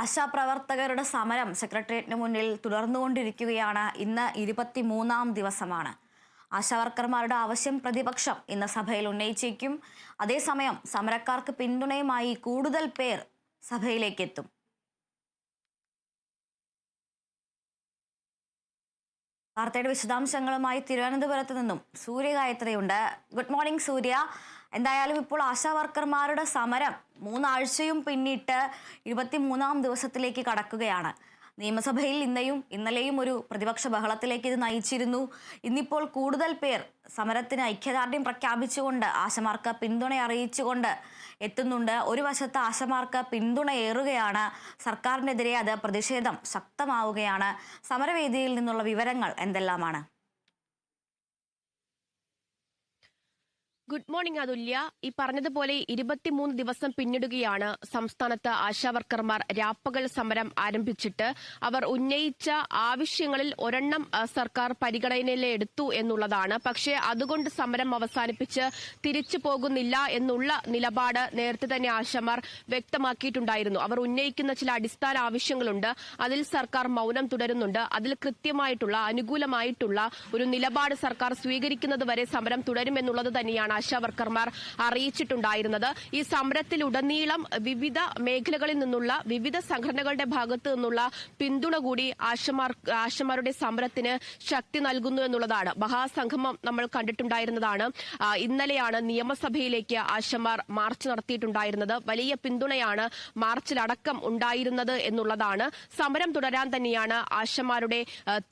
ആശാപ്രവർത്തകരുടെ സമരം സെക്രട്ടേറിയറ്റിന് മുന്നിൽ തുടർന്നുകൊണ്ടിരിക്കുകയാണ്. ഇന്ന് 23-ാം ദിവസമാണ്. ആശാവർക്കർമാരുടെ ആവശ്യം പ്രതിപക്ഷം ഇന്ന് സഭയിൽ ഉന്നയിച്ചേക്കും. അതേസമയം സമരക്കാർക്ക് പിന്തുണയുമായി കൂടുതൽ പേർ സഭയിലേക്ക് എത്തും. വാർത്തയുടെ വിശദാംശങ്ങളുമായി തിരുവനന്തപുരത്ത് നിന്നും സൂര്യ ഗായത്രിയുണ്ട്. ഗുഡ് മോർണിംഗ് സൂര്യ. എന്തായാലും ഇപ്പോൾ ആശാവർക്കർമാരുടെ സമരം 3 ആഴ്ചയും പിന്നിട്ട് 23-ാം ദിവസത്തിലേക്ക് കടക്കുകയാണ്. നിയമസഭയിൽ ഇന്നലെയും ഒരു പ്രതിപക്ഷ ബഹളത്തിലേക്ക് ഇത് നയിച്ചിരുന്നു. ഇന്നിപ്പോൾ കൂടുതൽ പേർ സമരത്തിന് ഐക്യദാർഢ്യം പ്രഖ്യാപിച്ചുകൊണ്ട് ആശമാർക്ക് പിന്തുണ അറിയിച്ചുകൊണ്ട് എത്തുന്നുണ്ട്. ഒരു വശത്ത് ആശമാർക്ക് പിന്തുണയേറുകയാണ്, സർക്കാരിനെതിരെ അത് പ്രതിഷേധം ശക്തമാവുകയാണ്. സമരവേദിയിൽ നിന്നുള്ള വിവരങ്ങൾ എന്തെല്ലാമാണ്? ഗുഡ് മോർണിംഗ് അതുല്യ. ഈ പറഞ്ഞതുപോലെ 23 ദിവസം പിന്നിടുകയാണ് സംസ്ഥാനത്ത് ആശാവർക്കർമാർ രാപ്പകൽ സമരം ആരംഭിച്ചിട്ട്. അവർ ഉന്നയിച്ച ആവശ്യങ്ങളിൽ ഒരെണ്ണം സർക്കാർ പരിഗണനയിലെടുത്തു എന്നുള്ളതാണ്. പക്ഷേ അതുകൊണ്ട് സമരം അവസാനിപ്പിച്ച് തിരിച്ചു പോകുന്നില്ല എന്നുള്ള നിലപാട് നേരത്തെ തന്നെ ആശമാർ വ്യക്തമാക്കിയിട്ടുണ്ടായിരുന്നു. അവർ ഉന്നയിക്കുന്ന ചില അടിസ്ഥാന ആവശ്യങ്ങളുണ്ട്, അതിൽ സർക്കാർ മൗനം തുടരുന്നുണ്ട്. അതിൽ കൃത്യമായിട്ടുള്ള അനുകൂലമായിട്ടുള്ള ഒരു നിലപാട് സർക്കാർ സ്വീകരിക്കുന്നത് വരെ സമരം തുടരുമെന്നുള്ളത് തന്നെയാണ് ആശാവർക്കർമാർ അറിയിച്ചിട്ടുണ്ടായിരുന്നത്. ഈ സമരത്തിലുടനീളം വിവിധ മേഖലകളിൽ നിന്നുള്ള വിവിധ സംഘടനകളുടെ ഭാഗത്തു നിന്നുള്ള പിന്തുണ കൂടി ആശമാരുടെ സമരത്തിന് ശക്തി നൽകുന്നു എന്നുള്ളതാണ്. മഹാസംഗമം നമ്മൾ കണ്ടിട്ടുണ്ടായിരുന്നതാണ്. ഇന്നലെയാണ് നിയമസഭയിലേക്ക് ആശമാർ മാർച്ച് നടത്തിയിട്ടുണ്ടായിരുന്നത്. വലിയ പിന്തുണയാണ് മാർച്ചിലടക്കം ഉണ്ടായിരുന്നത് എന്നുള്ളതാണ്. സമരം തുടരാൻ തന്നെയാണ് ആശമാരുടെ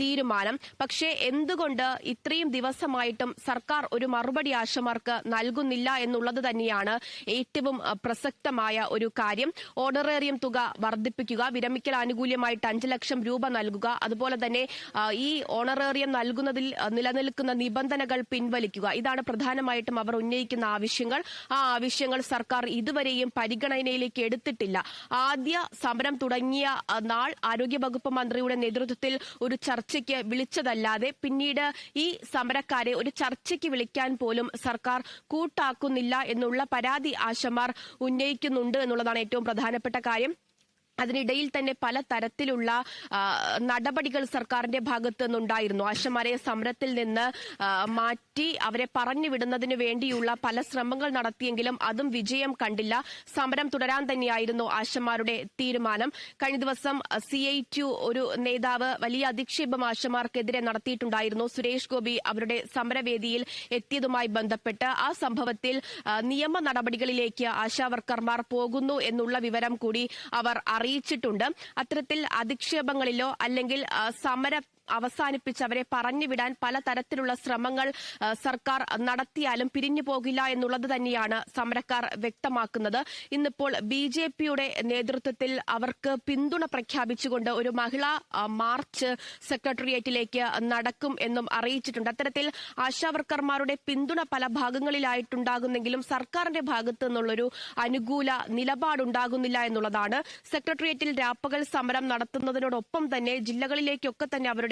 തീരുമാനം. പക്ഷേ എന്തുകൊണ്ട് ഇത്രയും ദിവസമായിട്ടും സർക്കാർ ഒരു മറുപടി ആശമാർക്ക് നൽകുന്നില്ല എന്നുള്ളത് തന്നെയാണ് ഏറ്റവും പ്രസക്തമായ ഒരു കാര്യം. ഓണറേറിയം തുക വർദ്ധിപ്പിക്കുക, വിരമിക്കൽ ആനുകൂല്യമായിട്ട് 5 ലക്ഷം രൂപ നൽകുക, അതുപോലെ തന്നെ ഈ ഓണറേറിയം നൽകുന്നതിൽ നിലനിൽക്കുന്ന നിബന്ധനകൾ പിൻവലിക്കുക. ഇതാണ് പ്രധാനമായിട്ടും അവർ ഉന്നയിക്കുന്ന ആവശ്യങ്ങൾ. ആ ആവശ്യങ്ങൾ സർക്കാർ ഇതുവരെയും പരിഗണനയിലേക്ക് എടുത്തിട്ടില്ല. ആദ്യ സമരം തുടങ്ങിയ നാൾ ആരോഗ്യവകുപ്പ് മന്ത്രിയുടെ നേതൃത്വത്തിൽ ഒരു ചർച്ചയ്ക്ക് വിളിച്ചതല്ലാതെ പിന്നീട് ഈ സമരക്കാരെ ഒരു ചർച്ചയ്ക്ക് വിളിക്കാൻ പോലും സർക്കാർ കൂട്ടാക്കുന്നില്ല എന്നുള്ള പരാതി ആശമാർ ഉന്നയിക്കുന്നുണ്ട് എന്നുള്ളതാണ് ഏറ്റവും പ്രധാനപ്പെട്ട കാര്യം. അതിനിടയിൽ തന്നെ പല തരത്തിലുള്ള നടപടികൾ സർക്കാരിന്റെ ഭാഗത്തു നിന്നുണ്ടായിരുന്നു. ആശമാരെ സമരത്തിൽ നിന്ന് മാറ്റി അവരെ പറഞ്ഞു വിടുന്നതിന് വേണ്ടിയുള്ള പല ശ്രമങ്ങൾ നടത്തിയെങ്കിലും അതും വിജയം കണ്ടില്ല. സമരം തുടരാൻ തന്നെയായിരുന്നു ആശമാരുടെ തീരുമാനം. കഴിഞ്ഞ ദിവസം CITU ഒരു നേതാവ് വലിയ അധിക്ഷേപം ആശമാർക്കെതിരെ നടത്തിയിട്ടുണ്ടായിരുന്നു. സുരേഷ് ഗോപി അവരുടെ സമരവേദിയിൽ എത്തിയതുമായി ബന്ധപ്പെട്ട് ആ സംഭവത്തിൽ നിയമ നടപടികളിലേക്ക് ആശാവർക്കർമാർ പോകുന്നു എന്നുള്ള വിവരം കൂടി അവർ അറിയിച്ചിട്ടുണ്ട്. അത്തരത്തിൽ അധിക്ഷേപങ്ങളിലോ അല്ലെങ്കിൽ സമര അവസാനിപ്പിച്ച് അവരെ പറഞ്ഞുവിടാൻ പലതരത്തിലുള്ള ശ്രമങ്ങൾ സർക്കാർ നടത്തിയാലും പിരിഞ്ഞു പോകില്ല എന്നുള്ളത് തന്നെയാണ് സമരക്കാർ വ്യക്തമാക്കുന്നത്. ഇന്നിപ്പോൾ BJPയുടെ നേതൃത്വത്തിൽ അവർക്ക് പിന്തുണ പ്രഖ്യാപിച്ചുകൊണ്ട് ഒരു മഹിളാ മാർച്ച് സെക്രട്ടേറിയറ്റിലേക്ക് നടക്കും എന്നും അറിയിച്ചിട്ടുണ്ട്. അത്തരത്തിൽ ആശാവർക്കർമാരുടെ പിന്തുണ പല ഭാഗങ്ങളിലായിട്ടുണ്ടാകുന്നെങ്കിലും സർക്കാരിന്റെ ഭാഗത്തു നിന്നുള്ളൊരു അനുകൂല നിലപാടുണ്ടാകുന്നില്ല എന്നുള്ളതാണ്. സെക്രട്ടേറിയറ്റിൽ രാപ്പകൽ സമരം നടത്തുന്നതിനോടൊപ്പം തന്നെ ജില്ലകളിലേക്കൊക്കെ തന്നെ അവരുടെ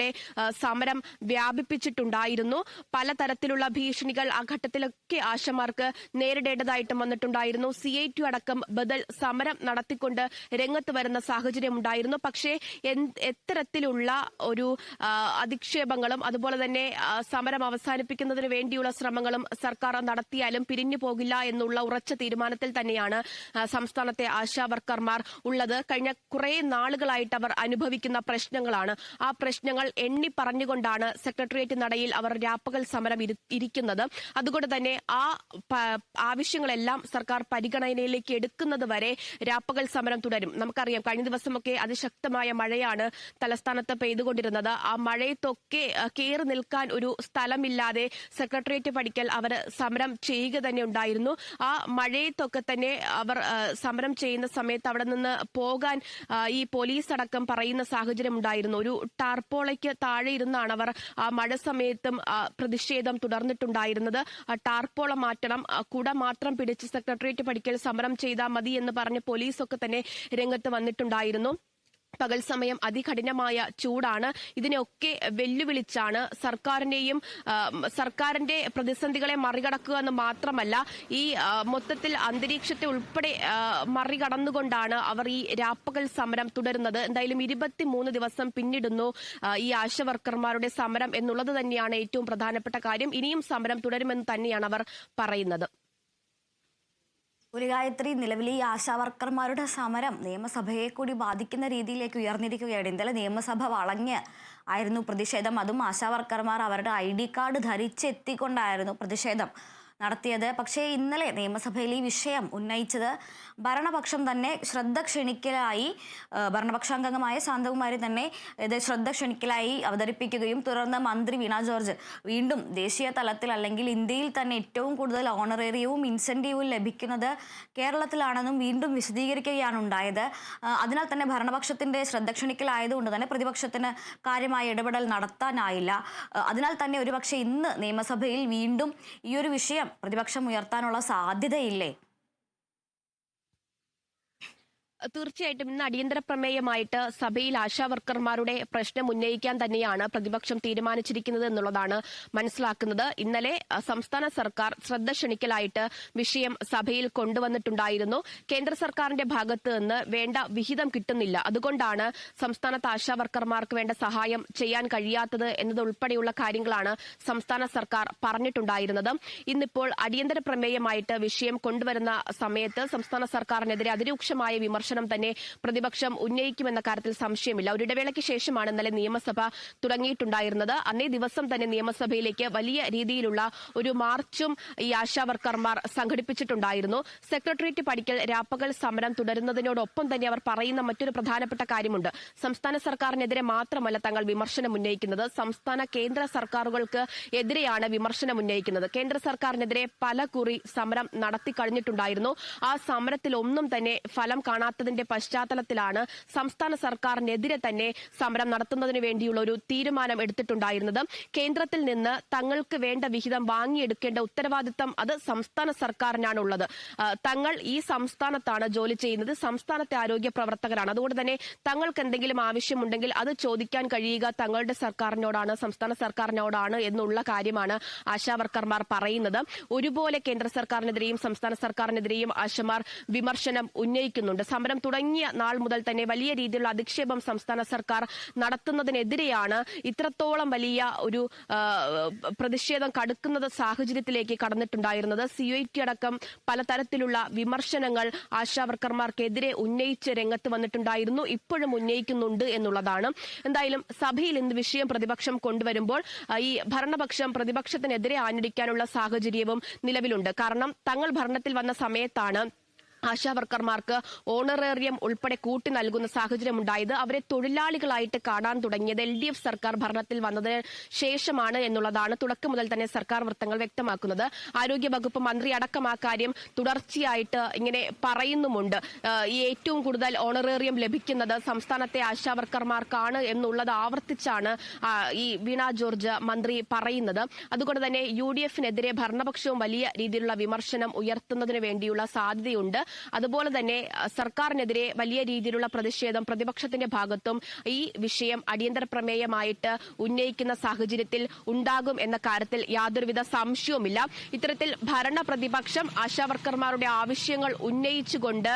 സമരം വ്യാപിപ്പിച്ചിട്ടുണ്ടായിരുന്നു. പലതരത്തിലുള്ള ഭീഷണികൾ ആ ഘട്ടത്തിലൊക്കെ ആശമാർക്ക് നേരിടേണ്ടതായിട്ടും വന്നിട്ടുണ്ടായിരുന്നു. CITU അടക്കം ബദൽ സമരം നടത്തിക്കൊണ്ട് രംഗത്ത് വരുന്ന സാഹചര്യം ഉണ്ടായിരുന്നു. പക്ഷേ എത്തരത്തിലുള്ള ഒരു അധിക്ഷേപങ്ങളും അതുപോലെ തന്നെ സമരം അവസാനിപ്പിക്കുന്നതിന് വേണ്ടിയുള്ള ശ്രമങ്ങളും സർക്കാർ നടത്തിയാലും പിരിഞ്ഞു പോകില്ല എന്നുള്ള ഉറച്ച തീരുമാനത്തിൽ തന്നെയാണ് സംസ്ഥാനത്തെ ആശാവർക്കർമാർ ഉള്ളത്. കഴിഞ്ഞ കുറെ നാളുകളായിട്ട് അവർ അനുഭവിക്കുന്ന പ്രശ്നങ്ങളാണ്. ആ പ്രശ്നങ്ങൾ എണ്ണി പറഞ്ഞുകൊണ്ടാണ് സെക്രട്ടേറിയറ്റ് നടയിൽ അവർ രാപ്പകൽ സമരം ഇരിക്കുന്നത്. അതുകൊണ്ട് തന്നെ ആ ആവശ്യങ്ങളെല്ലാം സർക്കാർ പരിഗണനയിലേക്ക് എടുക്കുന്നത് വരെ രാപ്പകൽ സമരം തുടരും. നമുക്കറിയാം കഴിഞ്ഞ ദിവസമൊക്കെ അതിശക്തമായ മഴയാണ് തലസ്ഥാനത്ത് പെയ്തുകൊണ്ടിരുന്നത്. ആ മഴയത്തൊക്കെ കയറി നിൽക്കാൻ ഒരു സ്ഥലമില്ലാതെ സെക്രട്ടേറിയറ്റ് പടിക്കൽ അവർ സമരം ചെയ്യുക തന്നെ ഉണ്ടായിരുന്നു. ആ മഴയത്തൊക്കെ തന്നെ അവർ സമരം ചെയ്യുന്ന സമയത്ത് അവിടെ നിന്ന് പോകാൻ ഈ പോലീസ് അടക്കം പറയുന്ന സാഹചര്യം ഉണ്ടായിരുന്നു. ഒരു ടാർപോളയ്ക്ക് താഴെ ഇരുന്നാണ് അവർ ആ മഴ സമയത്തും പ്രതിഷേധം തുടർന്നിട്ടുണ്ടായിരുന്നത്. ടാർപോള മാറ്റണം, കുട മാത്രം പിടിച്ച് സെക്രട്ടേറിയറ്റ് പടിക്കൽ സമരം ചെയ്താൽ മതി എന്ന് പറഞ്ഞ് പോലീസൊക്കെ തന്നെ രംഗത്ത് വന്നിട്ടുണ്ടായിരുന്നു. പകൽ സമയം അതികഠിനമായ ചൂടാണ്. ഇതിനെയൊക്കെ വെല്ലുവിളിച്ചാണ് സർക്കാരിന്റെ പ്രതിസന്ധികളെ മറികടക്കുക എന്ന് മാത്രമല്ല ഈ മൊത്തത്തിൽ അന്തരീക്ഷത്തെ ഉൾപ്പെടെ മറികടന്നുകൊണ്ടാണ് അവർ ഈ രാപ്പകൽ സമരം തുടരുന്നത്. എന്തായാലും 23 ദിവസം പിന്നിടുന്നു ഈ ആശാവർക്കർമാരുടെ സമരം എന്നുള്ളത് തന്നെയാണ് ഏറ്റവും പ്രധാനപ്പെട്ട കാര്യം. ഇനിയും സമരം തുടരുമെന്ന് തന്നെയാണ് അവർ പറയുന്നത്. ഒരു ഗായത്രി, നിലവിൽ ഈ ആശാവർക്കർമാരുടെ സമരം നിയമസഭയെ കൂടി ബാധിക്കുന്ന രീതിയിലേക്ക് ഉയർന്നിരിക്കുകയാണ്. ഇന്നലെ നിയമസഭ വളഞ്ഞ് ആയിരുന്നു പ്രതിഷേധം. അതും ആശാവർക്കർമാർ അവരുടെ ID കാർഡ് ധരിച്ചെത്തിക്കൊണ്ടായിരുന്നു പ്രതിഷേധം നടത്തിയത്. പക്ഷേ ഇന്നലെ നിയമസഭയിൽ ഈ വിഷയം ഉന്നയിച്ചത് ഭരണപക്ഷം തന്നെ ശ്രദ്ധ ക്ഷണിക്കലായി, ഭരണപക്ഷാംഗമായ ശാന്തകുമാരി തന്നെ ഇത് ശ്രദ്ധ ക്ഷണിക്കലായി അവതരിപ്പിക്കുകയും തുടർന്ന് മന്ത്രി വീണ ജോർജ് വീണ്ടും ദേശീയ തലത്തിൽ അല്ലെങ്കിൽ ഇന്ത്യയിൽ തന്നെ ഏറ്റവും കൂടുതൽ ഓണറേറിയവും ഇൻസെൻറ്റീവും ലഭിക്കുന്നത് കേരളത്തിലാണെന്നും വീണ്ടും വിശദീകരിക്കുകയാണ് ഉണ്ടായത്. അതിനാൽ തന്നെ ഭരണപക്ഷത്തിൻ്റെ ശ്രദ്ധ ക്ഷണിക്കലായതുകൊണ്ട് തന്നെ പ്രതിപക്ഷത്തിന് കാര്യമായ ഇടപെടൽ നടത്താനായില്ല. അതിനാൽ തന്നെ ഒരുപക്ഷെ ഇന്ന് നിയമസഭയിൽ വീണ്ടും ഈ ഒരു വിഷയം പ്രതിപക്ഷം ഉയർത്താനുള്ള സാധ്യതയില്ലേ? തീർച്ചയായിട്ടും ഇന്ന് അടിയന്തര പ്രമേയമായിട്ട് സഭയിൽ ആശാവർക്കർമാരുടെ പ്രശ്നം ഉന്നയിക്കാൻ തന്നെയാണ് പ്രതിപക്ഷം തീരുമാനിച്ചിരിക്കുന്നത് എന്നുള്ളതാണ് മനസ്സിലാക്കുന്നത്. ഇന്നലെ സംസ്ഥാന സർക്കാർ ശ്രദ്ധ ക്ഷണിക്കലായിട്ട് വിഷയം സഭയിൽ കൊണ്ടുവന്നിട്ടുണ്ടായിരുന്നു. കേന്ദ്ര സർക്കാരിന്റെ ഭാഗത്ത് നിന്ന് വേണ്ട വിഹിതം കിട്ടുന്നില്ല, അതുകൊണ്ടാണ് സംസ്ഥാനത്ത് ആശാവർക്കർമാർക്ക് വേണ്ട സഹായം ചെയ്യാൻ കഴിയാത്തത് എന്നതുൾപ്പെടെയുള്ള കാര്യങ്ങളാണ് സംസ്ഥാന സർക്കാർ പറഞ്ഞിട്ടുണ്ടായിരുന്നത്. ഇന്നിപ്പോൾ അടിയന്തര പ്രമേയമായിട്ട് വിഷയം കൊണ്ടുവരുന്ന സമയത്ത് സംസ്ഥാന സർക്കാരിനെതിരെ അതിരൂക്ഷമായ വിമർശനം തന്നെ പ്രതിപക്ഷം ഉന്നയിക്കുമെന്ന കാര്യത്തിൽ സംശയമില്ല. ഒരു ഇടവേളയ്ക്ക് ശേഷമാണ് ഇന്നലെ നിയമസഭ തുടങ്ങിയിട്ടുണ്ടായിരുന്നത്. അന്നേ ദിവസം തന്നെ നിയമസഭയിലേക്ക് വലിയ രീതിയിലുള്ള ഒരു മാർച്ചും ഈ ആശാവർക്കർമാർ സംഘടിപ്പിച്ചിട്ടുണ്ടായിരുന്നു. സെക്രട്ടേറിയറ്റ് പടിക്കൽ രാപ്പകൽ സമരം തുടരുന്നതിനോടൊപ്പം തന്നെ അവർ പറയുന്ന മറ്റൊരു പ്രധാനപ്പെട്ട കാര്യമുണ്ട്. സംസ്ഥാന സർക്കാരിനെതിരെ മാത്രമല്ല തങ്ങൾ വിമർശനം ഉന്നയിക്കുന്നത്, സംസ്ഥാന കേന്ദ്ര സർക്കാരുകൾക്ക് എതിരെയാണ് വിമർശനം ഉന്നയിക്കുന്നത്. കേന്ദ്ര സർക്കാരിനെതിരെ പല കുറി സമരം നടത്തിക്കഴിഞ്ഞിട്ടുണ്ടായിരുന്നു. ആ സമരത്തിൽ ഒന്നും തന്നെ ഫലം കാണാത്തതിന്റെ പശ്ചാത്തലത്തിലാണ് സംസ്ഥാന സർക്കാരിനെതിരെ തന്നെ സമരം നടത്തുന്നതിന് വേണ്ടിയുള്ള ഒരു തീരുമാനം എടുത്തിട്ടുണ്ടായിരുന്നത്. കേന്ദ്രത്തിൽ നിന്ന് തങ്ങൾക്ക് വേണ്ട വിഹിതം വാങ്ങിയെടുക്കേണ്ട ഉത്തരവാദിത്തം അത് സംസ്ഥാന സർക്കാരിനാണുള്ളത്. തങ്ങൾ ഈ സംസ്ഥാനത്താണ് ജോലി ചെയ്യുന്നത്, സംസ്ഥാനത്തെ ആരോഗ്യ പ്രവർത്തകരാണ്. അതുകൊണ്ട് തന്നെ തങ്ങൾക്ക് എന്തെങ്കിലും ആവശ്യമുണ്ടെങ്കിൽ അത് ചോദിക്കാൻ കഴിയുക തങ്ങളുടെ സർക്കാരിനോടാണ്, സംസ്ഥാന സർക്കാരിനോടാണ് എന്നുള്ള കാര്യമാണ് ആശാവർക്കർമാർ പറയുന്നത്. ഒരുപോലെ കേന്ദ്ര സർക്കാരിനെതിരെയും സംസ്ഥാന സർക്കാരിനെതിരെയും ആശമാർ വിമർശനം ഉന്നയിക്കുന്നുണ്ട്. സമരം തുടങ്ങിയ നാൾ മുതൽ തന്നെ വലിയ രീതിയിലുള്ള അധിക്ഷേപം സംസ്ഥാന സർക്കാർ നടത്തുന്നതിനെതിരെയാണ് ഇത്രത്തോളം വലിയ ഒരു പ്രതിഷേധം കടുക്കുന്ന സാഹചര്യത്തിലേക്ക് കടന്നിട്ടുണ്ടായിരുന്നത്. CUIT അടക്കം പലതരത്തിലുള്ള വിമർശനങ്ങൾ ആശാവർക്കർമാർക്കെതിരെ ഉന്നയിച്ച് രംഗത്ത് വന്നിട്ടുണ്ടായിരുന്നു, ഇപ്പോഴും ഉന്നയിക്കുന്നുണ്ട് എന്നുള്ളതാണ്. എന്തായാലും സഭയിൽ ഇന്ന് വിഷയം പ്രതിപക്ഷം കൊണ്ടുവരുമ്പോൾ ഈ ഭരണപക്ഷം പ്രതിപക്ഷത്തിനെതിരെ ആഞ്ഞടിക്കാനുള്ള സാഹചര്യവും നിലവിലുണ്ട്. കാരണം തങ്ങൾ ഭരണത്തിൽ വന്ന സമയത്താണ് ആശാവർക്കർമാർക്ക് ഓണറേറിയം ഉൾപ്പെടെ കൂട്ടി നൽകുന്ന സാഹചര്യമുണ്ടായത്. അവരെ തൊഴിലാളികളായിട്ട് കാണാൻ തുടങ്ങിയത് LDF സർക്കാർ ഭരണത്തിൽ വന്നതിന് ശേഷമാണ് എന്നുള്ളതാണ് തുടക്കം മുതൽ തന്നെ സർക്കാർ വൃത്തങ്ങൾ വ്യക്തമാക്കുന്നത്. ആരോഗ്യവകുപ്പ് മന്ത്രി അടക്കം ആ കാര്യം തുടർച്ചയായിട്ട് ഇങ്ങനെ പറയുന്നുമുണ്ട്. ഈ ഏറ്റവും കൂടുതൽ ഓണറേറിയം ലഭിക്കുന്നത് സംസ്ഥാനത്തെ ആശാവർക്കർമാർക്കാണ് എന്നുള്ളത് ആവർത്തിച്ചാണ് ഈ വീണ ജോർജ് മന്ത്രി പറയുന്നത്. അതുകൊണ്ട് തന്നെ UDF-നെതിരെ ഭരണപക്ഷവും വലിയ രീതിയിലുള്ള വിമർശനം ഉയർത്തുന്നതിന് വേണ്ടിയുള്ള സാധ്യതയുണ്ട്. അതുപോലെ തന്നെ സർക്കാരിനെതിരെ വലിയ രീതിയിലുള്ള പ്രതിഷേധം പ്രതിപക്ഷത്തിന്റെ ഭാഗത്തും ഈ വിഷയം അടിയന്തര പ്രമേയമായിട്ട് ഉന്നയിക്കുന്ന സാഹചര്യത്തിൽ ഉണ്ടാകും എന്ന കാര്യത്തിൽ യാതൊരുവിധ സംശയവുമില്ല. ഇത്തരത്തിൽ ഭരണ പ്രതിപക്ഷം ആശാവർക്കർമാരുടെ ആവശ്യങ്ങൾ ഉന്നയിച്ചുകൊണ്ട്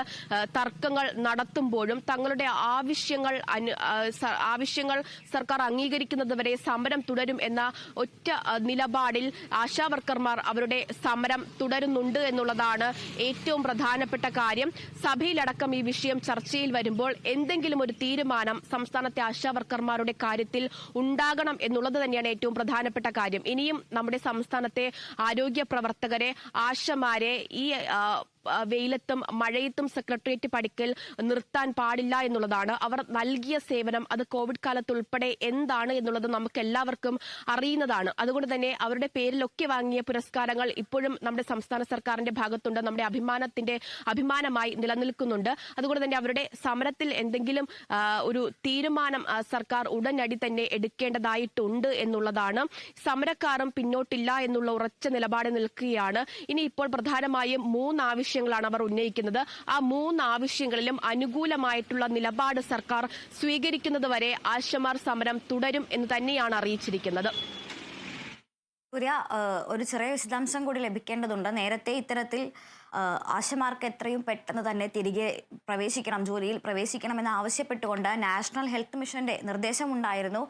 തർക്കങ്ങൾ നടത്തുമ്പോഴും തങ്ങളുടെ ആവശ്യങ്ങൾ സർക്കാർ അംഗീകരിക്കുന്നതുവരെ സമരം തുടരും എന്ന ഒറ്റ നിലപാടിൽ ആശാവർക്കർമാർ അവരുടെ സമരം തുടരുന്നുണ്ട് എന്നുള്ളതാണ് ഏറ്റവും പ്രധാനപ്പെട്ട കാര്യം. സഭയിലടക്കം ഈ വിഷയം ചർച്ചയിൽ വരുമ്പോൾ എന്തെങ്കിലും ഒരു തീരുമാനം സംസ്ഥാനത്തെ ആശാവർക്കർമാരുടെ കാര്യത്തിൽ ഉണ്ടാകണം എന്നുള്ളത് തന്നെയാണ് ഏറ്റവും പ്രധാനപ്പെട്ട കാര്യം. ഇനിയും നമ്മുടെ സംസ്ഥാനത്തെ ആരോഗ്യ പ്രവർത്തകരെ, ആശമാരെ ഈ വെയിലത്തും മഴയത്തും സെക്രട്ടേറിയറ്റ് പടിക്കൽ നിർത്താൻ പാടില്ല എന്നുള്ളതാണ്. അവർ നൽകിയ സേവനം അത് കോവിഡ് കാലത്ത് ഉൾപ്പെടെ എന്താണ് എന്നുള്ളത് നമുക്ക് എല്ലാവർക്കും അറിയുന്നതാണ്. അതുകൊണ്ട് തന്നെ അവരുടെ പേരിലൊക്കെ വാങ്ങിയ പുരസ്കാരങ്ങൾ ഇപ്പോഴും നമ്മുടെ സംസ്ഥാന സർക്കാരിന്റെ ഭാഗത്തുണ്ട്, നമ്മുടെ അഭിമാനമായി നിലനിൽക്കുന്നുണ്ട്. അതുകൊണ്ട് തന്നെ അവരുടെ സമരത്തിൽ എന്തെങ്കിലും ഒരു തീരുമാനം സർക്കാർ ഉടനടി തന്നെ എടുക്കേണ്ടതായിട്ടുണ്ട് എന്നുള്ളതാണ്. സമരക്കാരും പിന്നോട്ടില്ല എന്നുള്ള ഉറച്ച നിലപാട് നിൽക്കുകയാണ്. ഇനി ഇപ്പോൾ പ്രധാനമായും 3 ആവശ്യങ്ങൾ ആവശ്യങ്ങളാണ് അവർ ഉന്നയിക്കുന്നത്. ആ 3 ആവശ്യങ്ങളിലും അനുകൂലമായിട്ടുള്ള നിലപാട് സർക്കാർ സ്വീകരിക്കുന്നതുവരെ ആശമാർ സമരം തുടരും എന്ന് തന്നെയാണ് അറിയിച്ചിരിക്കുന്നത്. സൂര്യ, ഒരു ചെറിയ വിശദാംശം കൂടി ലഭിക്കേണ്ടതുണ്ട്. നേരത്തെ ഇത്തരത്തിൽ ആശമാർക്ക് എത്രയും പെട്ടെന്ന് തന്നെ തിരികെ പ്രവേശിക്കണം, ജോലിയിൽ പ്രവേശിക്കണമെന്ന് ആവശ്യപ്പെട്ടുകൊണ്ട് നാഷണൽ ഹെൽത്ത് മിഷന്റെ നിർദ്ദേശമുണ്ടായിരുന്നു.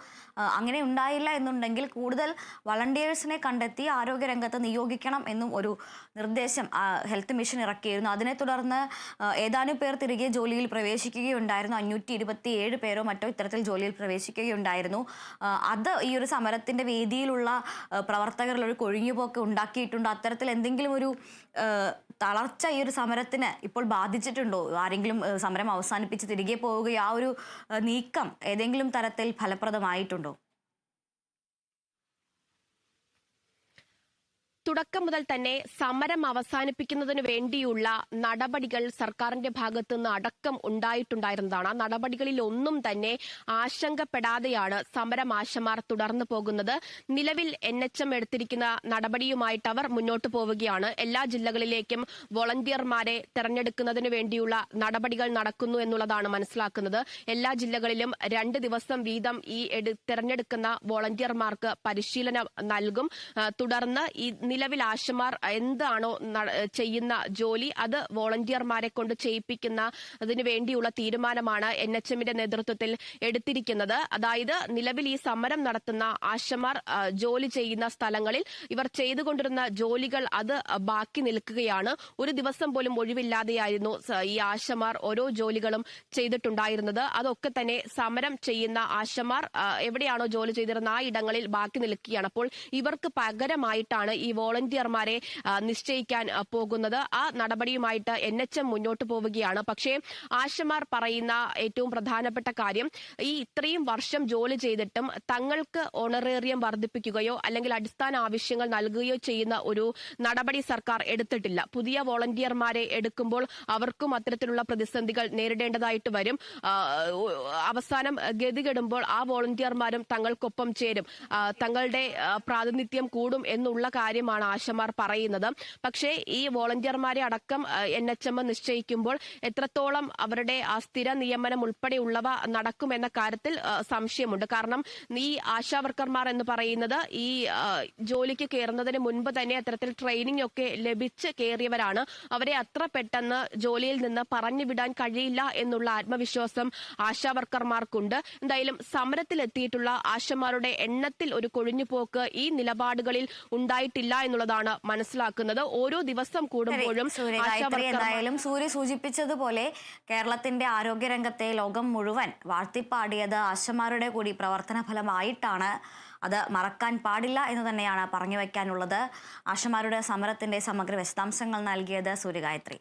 അങ്ങനെ ഉണ്ടായില്ല എന്നുണ്ടെങ്കിൽ കൂടുതൽ വളണ്ടിയേഴ്സിനെ കണ്ടെത്തി ആരോഗ്യരംഗത്ത് നിയോഗിക്കണം എന്നും ഒരു നിർദ്ദേശം ഹെൽത്ത് മിഷൻ ഇറക്കിയിരുന്നു. അതിനെ തുടർന്ന് ഏതാനും പേർ തിരികെ ജോലിയിൽ പ്രവേശിക്കുകയുണ്ടായിരുന്നു. 527 പേരോ മറ്റോ ഇത്തരത്തിൽ ജോലിയിൽ പ്രവേശിക്കുകയുണ്ടായിരുന്നു. അത് ഈ ഒരു സമരത്തിന്റെ വേദിയിലുള്ള പ്രവർത്തകരിൽ ഒരു കൊഴിഞ്ഞുപോക്ക് ഉണ്ടാക്കിയിട്ടുണ്ട്. അത്തരത്തിൽ എന്തെങ്കിലും ഒരു തളർച്ച ഈ ഒരു സമരത്തിന് ഇപ്പോൾ ബാധിച്ചിട്ടുണ്ടോ? ആരെങ്കിലും സമരം അവസാനിപ്പിച്ച് തിരികെ പോവുകയോ ആ ഒരു നീക്കം ഏതെങ്കിലും തരത്തിൽ ഫലപ്രദമായിട്ടുണ്ടോ? തുടക്കം മുതൽ തന്നെ സമരം അവസാനിപ്പിക്കുന്നതിന് വേണ്ടിയുള്ള നടപടികൾ സർക്കാരിന്റെ ഭാഗത്തു നിന്ന് അടക്കം ഉണ്ടായിട്ടുണ്ടായിരുന്നതാണ്. ആ നടപടികളിൽ ഒന്നും തന്നെ ആശങ്കപ്പെടാതെയാണ് സമരം ആശമാർ തുടർന്നു പോകുന്നത്. നിലവിൽ NHM എടുത്തിരിക്കുന്ന നടപടിയുമായിട്ട് അവർ മുന്നോട്ട് പോവുകയാണ്. എല്ലാ ജില്ലകളിലേക്കും വോളണ്ടിയർമാരെ തെരഞ്ഞെടുക്കുന്നതിന് വേണ്ടിയുള്ള നടപടികൾ നടക്കുന്നു എന്നുള്ളതാണ് മനസ്സിലാക്കുന്നത്. എല്ലാ ജില്ലകളിലും 2 ദിവസം വീതം ഈ തെരഞ്ഞെടുക്കുന്ന വോളണ്ടിയർമാർക്ക് പരിശീലനം നൽകും. തുടർന്ന് ഈ നിലവിൽ ആശമാർ എന്താണോ ചെയ്യുന്ന ജോലി അത് വോളണ്ടിയർമാരെ കൊണ്ട് ചെയ്യിപ്പിക്കുന്നതിന് വേണ്ടിയുള്ള തീരുമാനമാണ് NHMന്റെ നേതൃത്വത്തിൽ എടുത്തിരിക്കുന്നത്. അതായത് നിലവിൽ ഈ സമരം നടത്തുന്ന ആശമാർ ജോലി ചെയ്യുന്ന സ്ഥലങ്ങളിൽ ഇവർ ചെയ്തുകൊണ്ടിരുന്ന ജോലികൾ അത് ബാക്കി നിൽക്കുകയാണ്. ഒരു ദിവസം പോലും ഒഴിവില്ലാതെയായിരുന്നു ഈ ആശമാർ ഓരോ ജോലികളും ചെയ്തിട്ടുണ്ടായിരുന്നത്. അതൊക്കെ തന്നെ സമരം ചെയ്യുന്ന ആശമാർ എവിടെയാണോ ജോലി ചെയ്തിരുന്ന ആ ഇടങ്ങളിൽ ബാക്കി നിൽക്കുകയാണ്. അപ്പോൾ ഇവർക്ക് പകരമായിട്ടാണ് ഈ വോളണ്ടിയർമാരെ നിശ്ചയിക്കാൻ പോകുന്നത്. ആ നടപടിയുമായിട്ട് NHM മുന്നോട്ട് പോവുകയാണ്. പക്ഷേ ആശമാർ പറയുന്ന ഏറ്റവും പ്രധാനപ്പെട്ട കാര്യം ഈ ഇത്രയും വർഷം ജോലി ചെയ്തിട്ടും തങ്ങൾക്ക് ഓണറേറിയം വർദ്ധിപ്പിക്കുകയോ അല്ലെങ്കിൽ അടിസ്ഥാന ആവശ്യങ്ങൾ നൽകുകയോ ചെയ്യുന്ന ഒരു നടപടി സർക്കാർ എടുത്തിട്ടില്ല. പുതിയ വോളണ്ടിയർമാരെ എടുക്കുമ്പോൾ അവർക്കും അത്തരത്തിലുള്ള പ്രതിസന്ധികൾ നേരിടേണ്ടതായിട്ട് വരും. അവസാനം ഗതികെടുമ്പോൾ ആ വോളണ്ടിയർമാരും തങ്ങൾക്കൊപ്പം ചേരും, തങ്ങളുടെ പ്രാതിനിധ്യം കൂടും എന്നുള്ള കാര്യമാണ് ആശമാർ പറയുന്നത്. പക്ഷേ ഈ വോളണ്ടിയർമാരെ അടക്കം NHM നിശ്ചയിക്കുമ്പോൾ എത്രത്തോളം അവരുടെ ആ സ്ഥിര നിയമനം ഉൾപ്പെടെയുള്ളവ നടക്കുമെന്ന കാര്യത്തിൽ സംശയമുണ്ട്. കാരണം ഈ ആശാവർക്കർമാർ എന്ന് പറയുന്നത് ഈ ജോലിക്ക് കയറുന്നതിന് മുൻപ് തന്നെ അത്തരത്തിൽ ട്രെയിനിങ് ഒക്കെ ലഭിച്ച് കയറിയവരാണ്. അവരെ അത്ര പെട്ടെന്ന് ജോലിയിൽ നിന്ന് പറഞ്ഞു വിടാൻ കഴിയില്ല എന്നുള്ള ആത്മവിശ്വാസം ആശാവർക്കർമാർക്കുണ്ട്. എന്തായാലും സമരത്തിലെത്തിയിട്ടുള്ള ആശമാരുടെ എണ്ണത്തിൽ ഒരു കൊഴിഞ്ഞുപോക്ക് ഈ നിലപാടുകളിൽ ഉണ്ടായിട്ടില്ല എന്നുള്ളതാണ് മനസ്സിലാക്കുന്നത്. ഓരോ ദിവസം കൂടുമ്പോഴും എന്തായാലും സൂര്യ സൂചിപ്പിച്ചതുപോലെ കേരളത്തിന്റെ ആരോഗ്യരംഗത്തെ ലോകം മുഴുവൻ വാഴ്ത്തിപ്പാടിയത് ആശമാരുടെ കൂടി പ്രവർത്തന ഫലമായിട്ടാണ്. അത് മറക്കാൻ പാടില്ല എന്ന് തന്നെയാണ് പറഞ്ഞു വയ്ക്കാനുള്ളത്. ആശമാരുടെ സമരത്തിന്റെ സമഗ്ര വിശദാംശങ്ങൾ നൽകിയത് സൂര്യഗായത്രി.